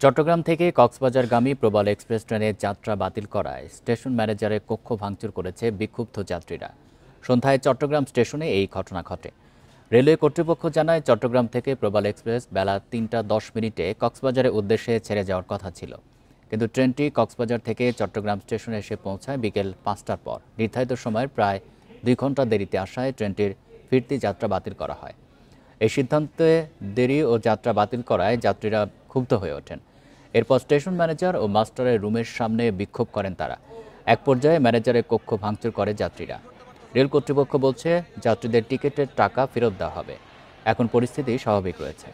চট্টগ্রাম থেকে কক্সবাজারগামী প্রবাল এক্সপ্রেস ট্রেনের যাত্রা বাতিল করায় স্টেশন ম্যানেজারের কক্ষ ভাঙচুর করেছে বিক্ষুব্ধ যাত্রীরা। সন্ধ্যায় চট্টগ্রাম স্টেশনে এই ঘটনা ঘটে। রেলওয়ে কর্তৃপক্ষ জানায়, চট্টগ্রাম থেকে প্রবাল এক্সপ্রেস বেলা ৩টা ১০ কক্সবাজারের উদ্দেশ্যে ছেড়ে যাওয়ার কথা ছিল, কিন্তু ট্রেনটি কক্সবাজার থেকে চট্টগ্রাম স্টেশনে এসে পৌঁছায় বিকেল ৫টার পর। নির্ধারিত সময়ের প্রায় ২ ঘন্টা দেরিতে আসায় ট্রেনটির ফিরতি যাত্রা বাতিল করা হয়। এই সিদ্ধান্তে দেরি ও যাত্রা বাতিল করায় যাত্রীরা ক্ষুব্ধ হয়ে ওঠেন। এরপর স্টেশন ম্যানেজার ও মাস্টারের রুমের সামনে বিক্ষোভ করেন তারা। এক পর্যায়ে ম্যানেজারের কক্ষ ভাঙচুর করে যাত্রীরা। রেল কর্তৃপক্ষ বলছে, যাত্রীদের টিকিটের টাকা ফেরত দেওয়া হবে। এখন পরিস্থিতি স্বাভাবিক রয়েছে।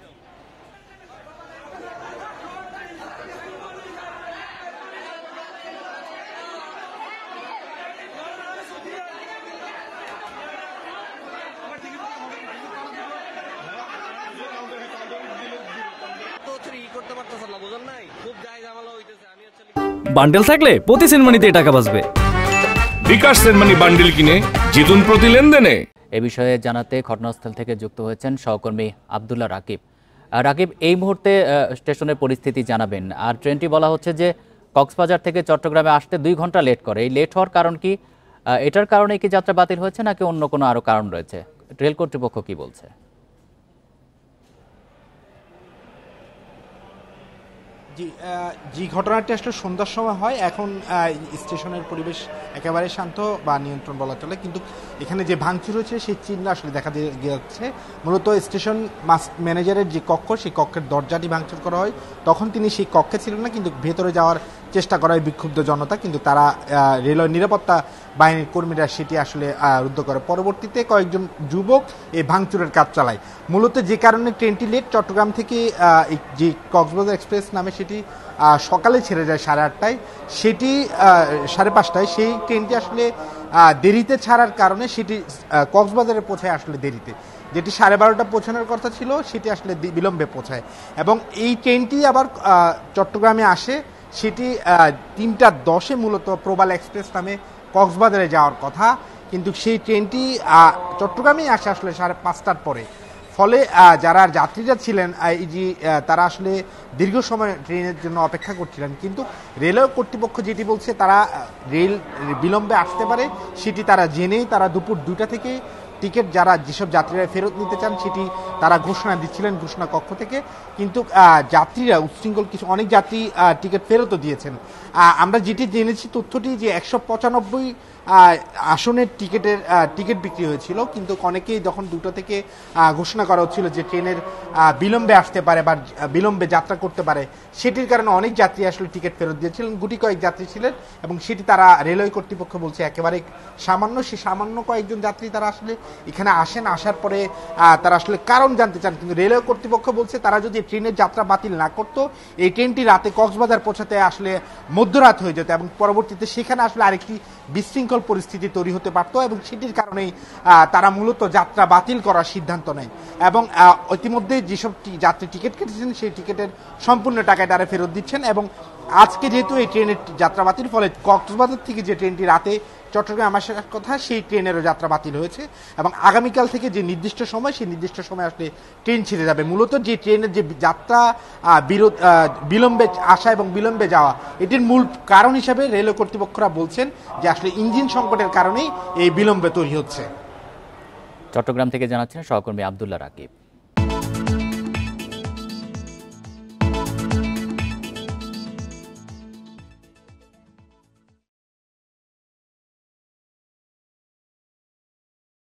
বান্ডেল থাকলে প্রতি সেনমানিতে টাকা বাঁচবে। বিকাশ সেনমানি বান্ডেল কিনে জিতুন প্রতি লেনদেনে। এ বিষয়ে জানাতে ঘটনাস্থল থেকে যুক্ত হয়েছেন সহকর্মী আব্দুল্লাহ রাকিব। রাকিব, এই মুহূর্তে স্টেশনের পরিস্থিতি জানাবেন। আর ট্রেনটি বলা হচ্ছে যে কক্সবাজার থেকে চট্টগ্রামে আসতে 2 ঘন্টা লেট করে। এই লেট হওয়ার কারণ কি? এটার কারণে কি যাত্রা বাতিল হয়েছে নাকি অন্য কোনো আরো কারণ রয়েছে? রেল কর্তৃপক্ষ কি বলছে? যে ঘটনাটি আসলে সন্ধ্যার সময় হয়, এখন স্টেশনের পরিবেশ একেবারে শান্ত বা নিয়ন্ত্রণ বলা চলে, কিন্তু এখানে যে ভাঙচুর হয়েছে সেই চিহ্ন আসলে দেখা যাচ্ছে। মূলত স্টেশন ম্যানেজারের যে কক্ষ, সেই কক্ষের দরজাটি ভাঙচুর করা হয়। তখন তিনি সেই কক্ষে ছিলেন না, কিন্তু ভেতরে যাওয়ার চেষ্টা করা হয় বিক্ষুব্ধ জনতা, কিন্তু তারা রেলওয়ে নিরাপত্তা বাহিনীর কর্মীরা সেটি আসলে রুদ্ধ করে। পরবর্তীতে কয়েকজন যুবক এই ভাঙচুরের কাজ চালায়। মূলত যে কারণে ট্রেনটি লেট, চট্টগ্রাম থেকে যে কক্সবাজার এক্সপ্রেস নামে সেটি সকালে ছেড়ে যায় 8:30টায়, সেটি 5:30টায়। সেই ট্রেনটি আসলে দেরিতে ছাড়ার কারণে সেটি কক্সবাজারে পৌঁছায় আসলে দেরিতে, যেটি 12:30 পৌঁছানোর কথা ছিল সেটি আসলে বিলম্বে পৌঁছায়। এবং এই ট্রেনটি আবার চট্টগ্রামে আসে, সেটি 3টা 10 মূলত প্রবাল এক্সপ্রেস নামে কক্সবাজারে যাওয়ার কথা, কিন্তু সেই ট্রেনটি চট্টগ্রামেই আসে আসলে 5:30টার পরে। ফলে যারা যাত্রীরা ছিলেন তারা আসলে দীর্ঘ সময় ট্রেনের জন্য অপেক্ষা করছিলেন, কিন্তু রেলওয়ে কর্তৃপক্ষ যেটি বলছে, তারা রেল বিলম্বে আসতে পারে সেটি তারা জেনেই তারা দুপুর 2টা থেকে টিকিট যেসব যাত্রীরা ফেরত নিতে চান সেটি তারা ঘোষণা দিচ্ছিলেন ঘোষণা কক্ষ থেকে। কিন্তু যাত্রীরা উচ্ছৃঙ্খল অনেক যাত্রী টিকিট ফেরতও দিয়েছেন। আমরা যেটি জেনেছি তথ্যটি যে 195 আসনের টিকিট বিক্রি হয়েছিল, কিন্তু অনেকেই যখন 2টা থেকে ঘোষণা করা হচ্ছিল যে ট্রেনের বিলম্বে আসতে পারে বা বিলম্বে যাত্রা করতে পারে, সেটির কারণে অনেক যাত্রী আসলে টিকিট ফেরত দিয়েছিলেন। গুটি কয়েক যাত্রী ছিলেন এবং সেটি তারা রেলওয়ে কর্তৃপক্ষ বলছে একেবারে সামান্য। সেই সামান্য কয়েকজন যাত্রী তারা আসলে এখানে আসেন, আসার পরে তারা আসলে কারণ জানতে চান, কিন্তু রেলওয়ে কর্তৃপক্ষ বলছে তারা যদি ট্রেনের যাত্রা বাতিল না করতো, এই ট্রেনটি রাতে কক্সবাজার পৌঁছাতে আসলে মধ্যরাত হয়ে যেত এবং পরবর্তীতে সেখানে আসলে আরেকটি বিশৃঙ্খল পরিস্থিতি তৈরি হতে পারত, এবং সেটির কারণেই তারা মূলত যাত্রা বাতিল করার সিদ্ধান্ত নেয়। এবং ইতিমধ্যে যেসব যাত্রী টিকিট কেটেছেন সেই টিকিটের সম্পূর্ণ টাকা তারা ফেরত দিচ্ছেন। এবং আজকে যেহেতু এই ট্রেনের যাত্রা বাতিল, ফলে কক্সবাজার থেকে যে ট্রেনটি রাতে চট্টগ্রাম আসার কথা সেই ট্রেনেরও যাত্রা বাতিল হয়েছে, এবং আগামীকাল থেকে যে নির্দিষ্ট সময় সেই নির্দিষ্ট সময় আসলে ট্রেন ছেড়ে যাবে। মূলত যে ট্রেনের যে যাত্রা বিলম্বে আসা এবং বিলম্বে যাওয়া, এটির মূল কারণ হিসাবে রেলওয়ে কর্তৃপক্ষরা বলছেন যে আসলে ইঞ্জিন সংকটের কারণেই এই বিলম্বে তৈরি হচ্ছে। চট্টগ্রাম থেকে জানাচ্ছেন সহকর্মী আব্দুল্লাহ রাকিব।